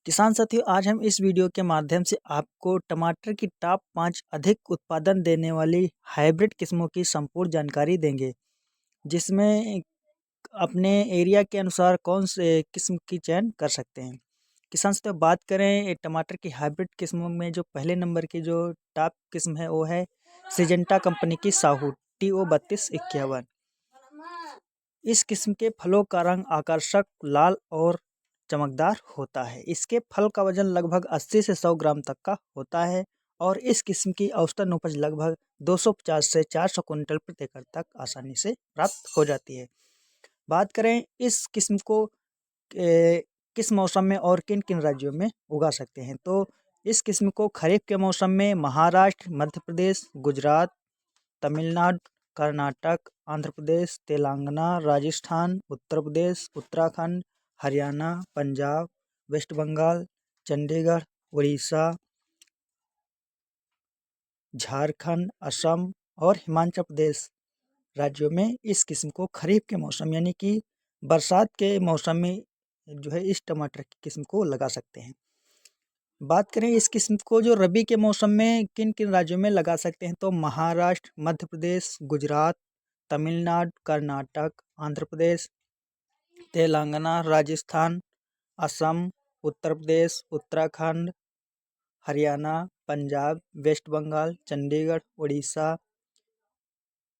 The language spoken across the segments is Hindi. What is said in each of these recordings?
किसान साथियों, आज हम इस वीडियो के माध्यम से आपको टमाटर की टॉप 5 अधिक उत्पादन देने वाली हाइब्रिड किस्मों की संपूर्ण जानकारी देंगे, जिसमें अपने एरिया के अनुसार कौन से किस्म की चयन कर सकते हैं। किसान साथियों, बात करें टमाटर की हाइब्रिड किस्मों में जो पहले नंबर की जो टॉप किस्म है वो है सिजेंटा कंपनी की साहू TO3251। इस किस्म के फलों का रंग आकर्षक लाल और चमकदार होता है। इसके फल का वजन लगभग 80 से 100 ग्राम तक का होता है और इस किस्म की औसतन उपज लगभग 250 से 400 कुंटल प्रति एकड़ तक आसानी से प्राप्त हो जाती है। बात करें इस किस्म को किस मौसम में और किन किन राज्यों में उगा सकते हैं, तो इस किस्म को खरीफ के मौसम में महाराष्ट्र, मध्य प्रदेश, गुजरात, तमिलनाडु, कर्नाटक, आंध्र प्रदेश, तेलंगाना, राजस्थान, उत्तर प्रदेश, उत्तराखंड, हरियाणा, पंजाब, वेस्ट बंगाल, चंडीगढ़, उड़ीसा, झारखंड, असम और हिमाचल प्रदेश राज्यों में इस किस्म को खरीफ के मौसम यानी कि बरसात के मौसम में जो है इस टमाटर की किस्म को लगा सकते हैं। बात करें इस किस्म को जो रबी के मौसम में किन किन राज्यों में लगा सकते हैं, तो महाराष्ट्र, मध्य प्रदेश, गुजरात, तमिलनाडु, कर्नाटक, आंध्र प्रदेश, तेलंगाना, राजस्थान, असम, उत्तर प्रदेश, उत्तराखंड, हरियाणा, पंजाब, वेस्ट बंगाल, चंडीगढ़, उड़ीसा,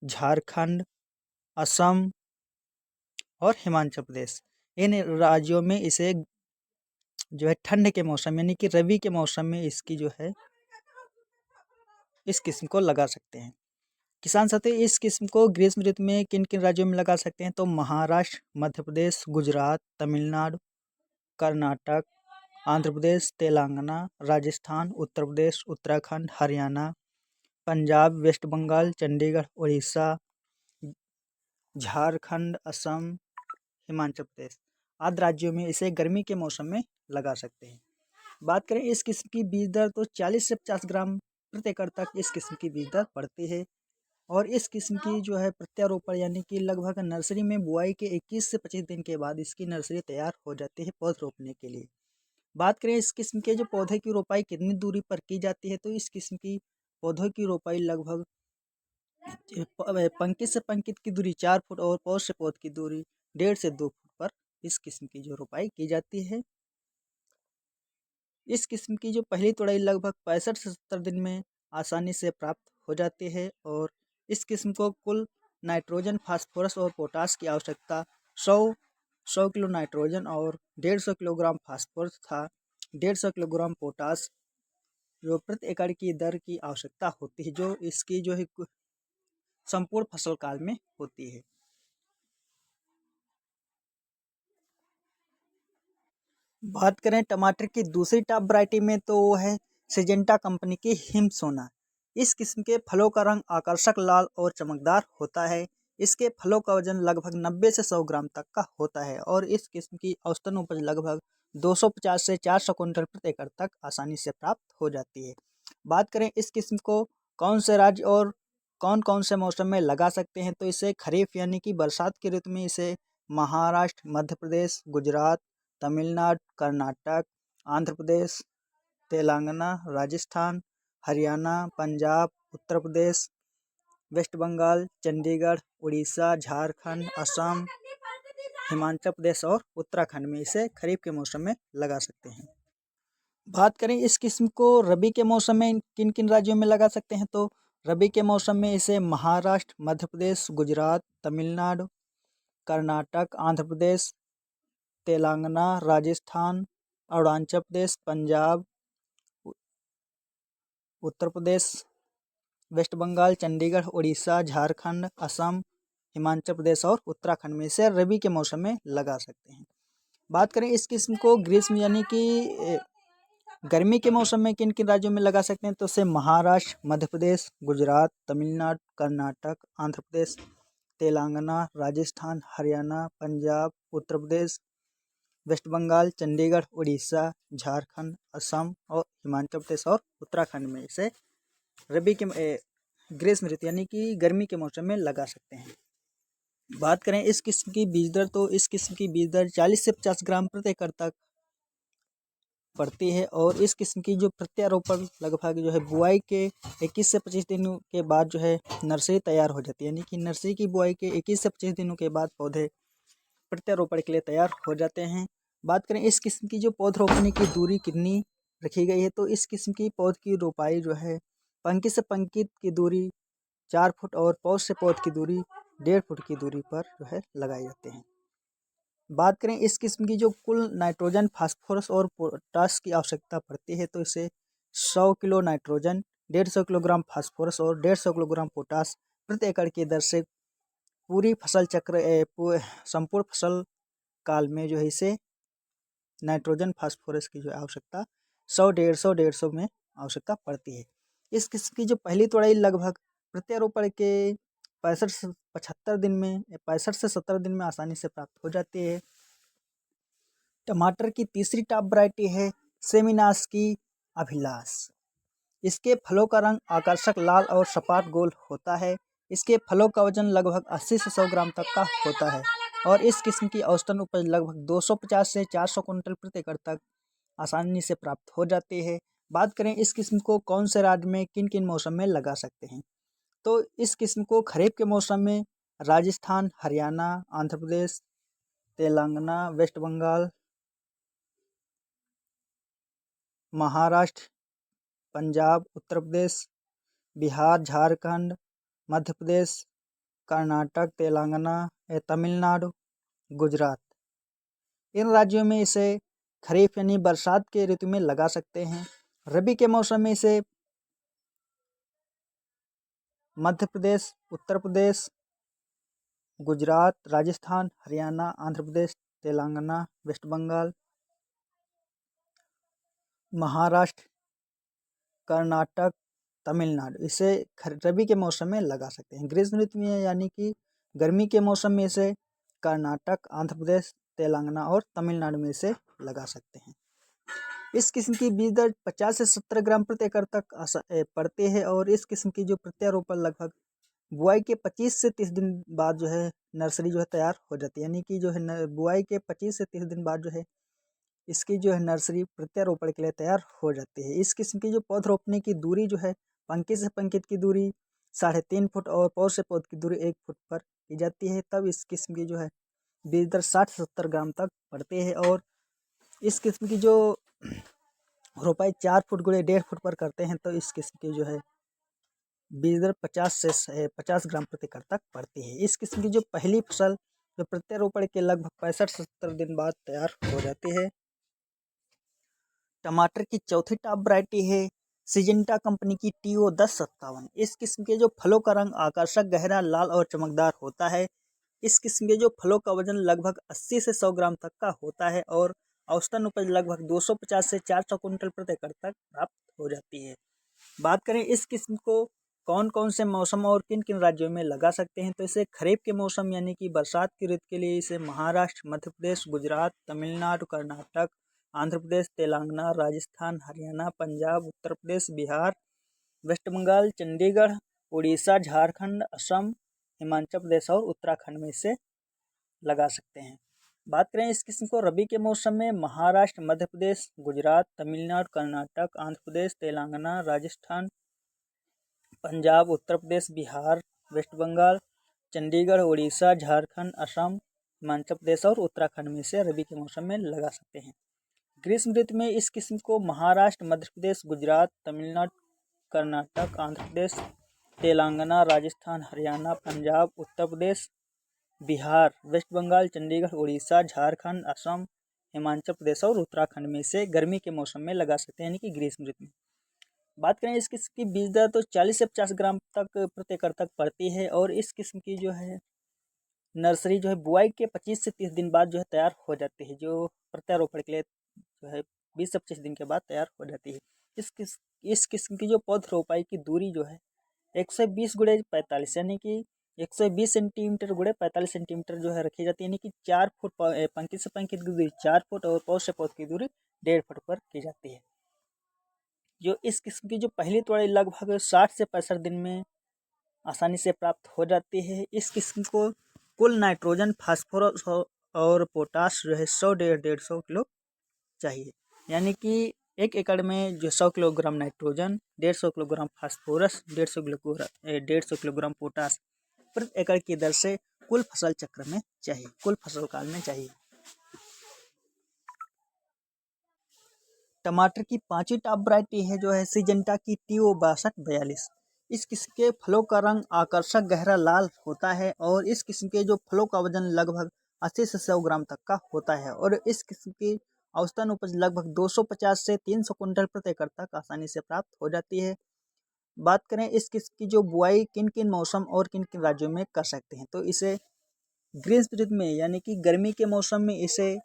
झारखंड, असम और हिमाचल प्रदेश। इन राज्यों में इसे जो है ठंड के मौसम यानी कि रबी के मौसम में इसकी जो है इस किस्म को लगा सकते हैं। किसान साथी, इस किस्म को ग्रीष्म ऋतु में किन किन राज्यों में लगा सकते हैं, तो महाराष्ट्र, मध्य प्रदेश, गुजरात, तमिलनाडु, कर्नाटक, आंध्र प्रदेश, तेलंगाना, राजस्थान, उत्तर प्रदेश, उत्तराखंड, हरियाणा, पंजाब, वेस्ट बंगाल, चंडीगढ़, उड़ीसा, झारखंड, असम, हिमाचल प्रदेश आदि राज्यों में इसे गर्मी के मौसम में लगा सकते हैं। बात करें इस किस्म की बीज दर, तो 40 से 50 ग्राम प्रति एकड़ तक इस किस्म की बीज दर पड़ती है और इस किस्म की जो है प्रत्यारोपण यानी कि लगभग नर्सरी में बुआई के 21 से 25 दिन के बाद इसकी नर्सरी तैयार हो जाती है पौध रोपने के लिए। बात करें इस किस्म के जो पौधे की रोपाई कितनी दूरी पर की जाती है, तो इस किस्म की पौधों की रोपाई लगभग पंक्ति से पंक्ति की दूरी 4 फुट और पौध से पौध की दूरी 1.5 से 2 फुट पर इस किस्म की जो रोपाई की जाती है। इस किस्म की जो पहली तुड़ाई लगभग 65 से 70 दिन में आसानी से प्राप्त हो जाती है और इस किस्म को कुल नाइट्रोजन, फास्फोरस और पोटास की आवश्यकता 100 किलो नाइट्रोजन और 150 किलोग्राम फास्फोरस था 150 किलोग्राम पोटास जो प्रति एकड़ की दर की आवश्यकता होती है, जो इसकी जो है संपूर्ण फसल काल में होती है। बात करें टमाटर की दूसरी टॉप वैरायटी में, तो वो है सिजेंटा कंपनी की हिम सोना। इस किस्म के फलों का रंग आकर्षक लाल और चमकदार होता है। इसके फलों का वजन लगभग 90 से 100 ग्राम तक का होता है और इस किस्म की औसतन उपज लगभग 250 से 400 कुंटल प्रति एकड़ तक आसानी से प्राप्त हो जाती है। बात करें इस किस्म को कौन से राज्य और कौन कौन से मौसम में लगा सकते हैं, तो इसे खरीफ यानी कि बरसात की ऋतु में इसे महाराष्ट्र, मध्य प्रदेश, गुजरात, तमिलनाडु, कर्नाटक, आंध्र प्रदेश, तेलंगाना, राजस्थान, हरियाणा, पंजाब, उत्तर प्रदेश, वेस्ट बंगाल, चंडीगढ़, उड़ीसा, झारखंड, असम, हिमाचल प्रदेश और उत्तराखंड में इसे खरीफ के मौसम में लगा सकते हैं। बात करें इस किस्म को रबी के मौसम में किन किन राज्यों में लगा सकते हैं, तो रबी के मौसम में इसे महाराष्ट्र, मध्य प्रदेश, गुजरात, तमिलनाडु, कर्नाटक, आंध्र प्रदेश, तेलंगाना, राजस्थान, अरुणाचल प्रदेश, पंजाब, उत्तर प्रदेश, वेस्ट बंगाल, चंडीगढ़, उड़ीसा, झारखंड, असम, हिमाचल प्रदेश और उत्तराखंड में इसे रबी के मौसम में लगा सकते हैं। बात करें इस किस्म को ग्रीष्म यानी कि गर्मी के मौसम में किन किन राज्यों में लगा सकते हैं, तो इसे महाराष्ट्र, मध्य प्रदेश, गुजरात, तमिलनाडु, कर्नाटक, आंध्र प्रदेश, तेलंगाना, राजस्थान, हरियाणा, पंजाब, उत्तर प्रदेश, वेस्ट बंगाल, चंडीगढ़, उड़ीसा, झारखंड, असम और हिमाचल प्रदेश और उत्तराखंड में इसे रबी के ग्रीष्म ऋतु यानी कि गर्मी के मौसम में लगा सकते हैं। बात करें इस किस्म की बीज दर, तो इस किस्म की बीज दर 40 से 50 ग्राम प्रति एकड़ तक पड़ती है और इस किस्म की जो प्रत्यारोपण लगभग जो है बुआई के 21 से 25 दिनों के बाद जो है नर्सरी तैयार हो जाती है, यानी कि नर्सरी की बुआई के 21 से 25 दिनों के बाद पौधे प्रत्यारोपण के लिए तैयार हो जाते हैं। बात करें इस किस्म की जो पौध रोपने की दूरी कितनी रखी गई है, तो इस किस्म की पौध की रोपाई जो है पंक्ति से पंक्ति की दूरी 4 फुट और पौध से पौध की दूरी 1.5 फुट की दूरी पर जो है लगाए जाते हैं। बात करें इस किस्म की जो कुल नाइट्रोजन, फास्फोरस और पोटाश की आवश्यकता पड़ती है, तो इसे 100 किलो नाइट्रोजन, 150 किलोग्राम फास्फोरस और 150 किलोग्राम पोटाश प्रति एकड़ की दर से पूरी फसल चक्र संपूर्ण फसल काल में जो है इसे नाइट्रोजन फास्फोरस की जो आवश्यकता 100 150 में आवश्यकता पड़ती है। इस किस्म की जो पहली तुड़ाई लगभग प्रत्यारोपण के 65 से 70 दिन में आसानी से प्राप्त हो जाती है। टमाटर की तीसरी टॉप वैरायटी है सेमिनास की अभिलाष। इसके फलों का रंग आकर्षक लाल और सपाट गोल होता है। इसके फलों का वजन लगभग 80 से 100 ग्राम तक का होता है और इस किस्म की औसतन उपज लगभग 250 से 400 कुंटल प्रति एकड़ तक आसानी से प्राप्त हो जाती है। बात करें इस किस्म को कौन से राज्य में किन किन मौसम में लगा सकते हैं, तो इस किस्म को खरीफ के मौसम में राजस्थान, हरियाणा, आंध्र प्रदेश, तेलंगाना, वेस्ट बंगाल, महाराष्ट्र, पंजाब, उत्तर प्रदेश, बिहार, झारखंड, मध्य प्रदेश, कर्नाटक, तेलंगाना, तमिलनाडु, गुजरात, इन राज्यों में इसे खरीफ यानी बरसात के ऋतु में लगा सकते हैं। रबी के मौसम में इसे मध्य प्रदेश, उत्तर प्रदेश, गुजरात, राजस्थान, हरियाणा, आंध्र प्रदेश, तेलंगाना, वेस्ट बंगाल, महाराष्ट्र, कर्नाटक, तमिलनाडु इसे रबी के मौसम में लगा सकते हैं। ग्रीष्म ऋतु में यानी कि गर्मी के मौसम में इसे कर्नाटक, आंध्र प्रदेश, तेलंगाना और तमिलनाडु में इसे लगा सकते हैं। इस किस्म की बीज दर 50 से 70 ग्राम प्रति एकड़ तक पड़ते हैं और इस किस्म की जो प्रत्यारोपण लगभग बुआई के 25 से 30 दिन बाद जो है नर्सरी जो है तैयार हो जाती है, यानी कि जो है बुआई के 25 से 30 दिन बाद जो है इसकी जो है नर्सरी प्रत्यारोपण के लिए तैयार हो जाती है। इस किस्म की जो पौध रोपने की दूरी जो है पंक्ति से पंक्ति की दूरी 3.5 फुट और पौध से पौध की दूरी 1 फुट पर की जाती है। तब इस किस्म की जो है बीज दर 60 से 70 ग्राम तक पड़ते हैं और इस किस्म की जो रोपाई 4 फुट गुणे 1.5 फुट पर करते हैं, तो इस किस्म की जो है बीज दर 50 ग्राम प्रति एकड़ तक पड़ती है। इस किस्म की जो पहली फसल जो प्रत्यारोपण के लगभग 65 से 70 दिन बाद तैयार हो जाती है। टमाटर की चौथी टॉप वैरायटी है सिजेंटा कंपनी की TO 1057। इस किस्म के जो फलों का रंग आकर्षक गहरा लाल और चमकदार होता है। इस किस्म के जो फलों का वजन लगभग 80 से 100 ग्राम तक का होता है और औसतन उपज लगभग 250 से 400 कुंटल प्रति एकड़ तक प्राप्त हो जाती है। बात करें इस किस्म को कौन कौन से मौसम और किन किन राज्यों में लगा सकते हैं, तो इसे खरीफ के मौसम यानी कि बरसात की ऋतु के लिए इसे महाराष्ट्र, मध्य प्रदेश, गुजरात, तमिलनाडु, कर्नाटक, आंध्र प्रदेश, तेलंगाना, राजस्थान, हरियाणा, पंजाब, उत्तर प्रदेश, बिहार, वेस्ट बंगाल, चंडीगढ़, उड़ीसा, झारखंड, असम, हिमाचल प्रदेश और उत्तराखंड में इसे लगा सकते हैं। बात करें इस किस्म को रबी के मौसम में महाराष्ट्र, मध्य प्रदेश, गुजरात, तमिलनाडु, कर्नाटक, आंध्र प्रदेश, तेलंगाना, राजस्थान, पंजाब, उत्तर प्रदेश, बिहार, वेस्ट बंगाल, चंडीगढ़, उड़ीसा, झारखंड, असम, हिमाचल प्रदेश और उत्तराखंड में इसे रबी के मौसम में लगा सकते हैं। ग्रीष्म ऋतु में इस किस्म को महाराष्ट्र, मध्य प्रदेश, गुजरात, तमिलनाडु, कर्नाटक, आंध्र प्रदेश, तेलंगाना, राजस्थान, हरियाणा, पंजाब, उत्तर प्रदेश, बिहार, वेस्ट बंगाल, चंडीगढ़, उड़ीसा, झारखंड, असम, हिमाचल प्रदेश और उत्तराखंड में इसे गर्मी के मौसम में लगा सकते हैं, यानी कि ग्रीष्म ऋतु में। बात करें इस किस्म की बीज दर तो 40 से 50 ग्राम तक प्रति एकड़ तक पड़ती है और इस किस्म की जो है नर्सरी जो है बुआई के 25 से 30 दिन बाद जो है तैयार हो जाती है, जो प्रत्यारोपण के लिए जो है 20 से 25 दिन के बाद तैयार हो जाती है। इस किस्म की जो पौध रोपाई की दूरी जो है 120 गुणे 45 यानी कि 120 सेंटीमीटर गुणे 45 सेंटीमीटर जो है रखी जाती है, यानी कि 4 फुट पंक्ति से पंक्ति की दूरी 4 फुट और पौध से पौध की दूरी 1.5 फुट पर की जाती है। जो इस किस्म की जो पहली तुड़ाई लगभग 60 से 65 दिन में आसानी से प्राप्त हो जाती है। इस किस्म को कुल नाइट्रोजन, फास्फोरस और पोटाश जो है 100 150 किलो चाहिए। यानी कि 1 एकड़ में जो 100 kilogram nitrogen, 150 kilogram phosphorus, 150 kilogram potash प्रति एकड़ की दर से कुल फसल चक्र में चाहिए, कुल फसल काल में चाहिए। टमाटर की पांचवी टॉप वैरायटी है जो है सिजेंटा की TO 6242। इस किस्म के फलों का रंग आकर्षक गहरा लाल होता है और इस किस्म के जो फलों का वजन लगभग 80 से 100 ग्राम तक का होता है और इस किस्म की औसतन उपज लगभग 250 से 300 कुंटल प्रति एकड़ तक आसानी से प्राप्त हो जाती है। बात करें इस किस्म की जो बुआई किन किन मौसम और किन किन राज्यों में कर सकते हैं, तो इसे ग्रीष्म ऋतु में यानी कि गर्मी के मौसम में इसे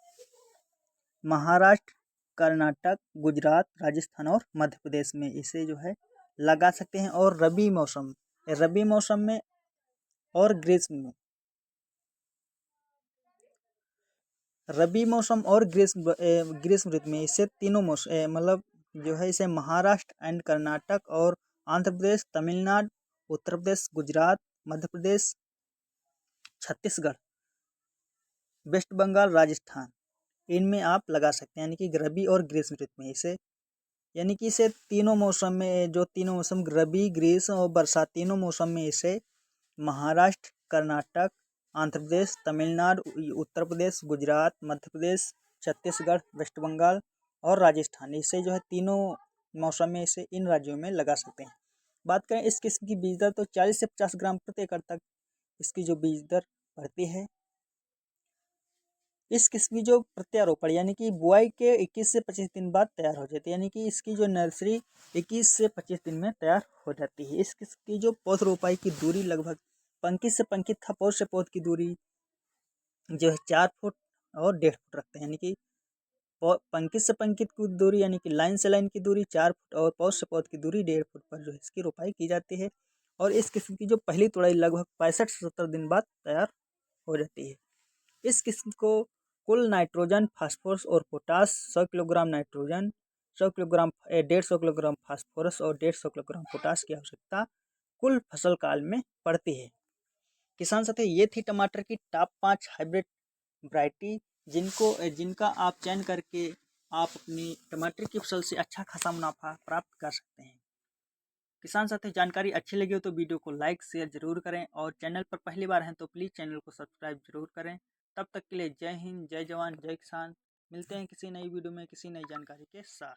महाराष्ट्र, कर्नाटक, गुजरात, राजस्थान और मध्य प्रदेश में इसे जो है लगा सकते हैं। और रबी मौसम में और ग्रीष्म ऋतु में इसे तीनों मौसम मतलब जो है इसे महाराष्ट्र एंड कर्नाटक और आंध्र प्रदेश, तमिलनाडु, उत्तर प्रदेश, गुजरात, मध्य प्रदेश, छत्तीसगढ़, वेस्ट बंगाल, राजस्थान इनमें आप लगा सकते हैं। यानी कि रबी और ग्रीष्म ऋतु में इसे यानी कि इसे तीनों मौसम में जो तीनों मौसम रबी, ग्रीष्म और बरसात तीनों मौसम में इसे महाराष्ट्र, कर्नाटक, आंध्र प्रदेश, तमिलनाडु, उत्तर प्रदेश, गुजरात, मध्य प्रदेश, छत्तीसगढ़, वेस्ट बंगाल और राजस्थान इसे जो है तीनों मौसम में इसे इन राज्यों में लगा सकते हैं। बात करें इस किस्म की बीज दर तो 40 से 50 ग्राम प्रति एकड़ तक इसकी जो बीज दर पड़ती है। इस किस्म की जो प्रत्यारोपण यानी कि बुआई के 21 से 25 दिन बाद तैयार हो जाती है, यानी कि इसकी जो नर्सरी 21 से 25 दिन में तैयार हो जाती है। इस किस्म की जो पौध रोपाई की दूरी लगभग पंक्ति से पंक्ति तथा पौध से पौध की दूरी जो है 4 फुट और 1.5 फुट रखते हैं। यानी कि पंक्ति से पंक्ति की दूरी यानी कि लाइन से लाइन की दूरी 4 फुट और पौध से पौध की दूरी 1.5 फुट पर जो है इसकी रोपाई की जाती है। और इस किस्म की जो पहली तुड़ाई लगभग 65 से 70 दिन बाद तैयार हो जाती है। इस किस्म को कुल नाइट्रोजन, फास्फोरस और potash 100 kilogram nitrogen, 150 kilogram phosphorus और 150 किलोग्राम पोटास की आवश्यकता कुल फसल काल में पड़ती है। किसान साथी ये थी टमाटर की टॉप 5 हाइब्रिड वैरायटी जिनका आप चयन करके आप अपनी टमाटर की फसल से अच्छा खासा मुनाफा प्राप्त कर सकते हैं। किसान साथी जानकारी अच्छी लगी हो तो वीडियो को लाइक शेयर जरूर करें और चैनल पर पहली बार हैं तो प्लीज़ चैनल को सब्सक्राइब जरूर करें। तब तक के लिए जय हिंद, जय जवान, जय किसान। मिलते हैं किसी नई वीडियो में किसी नई जानकारी के साथ।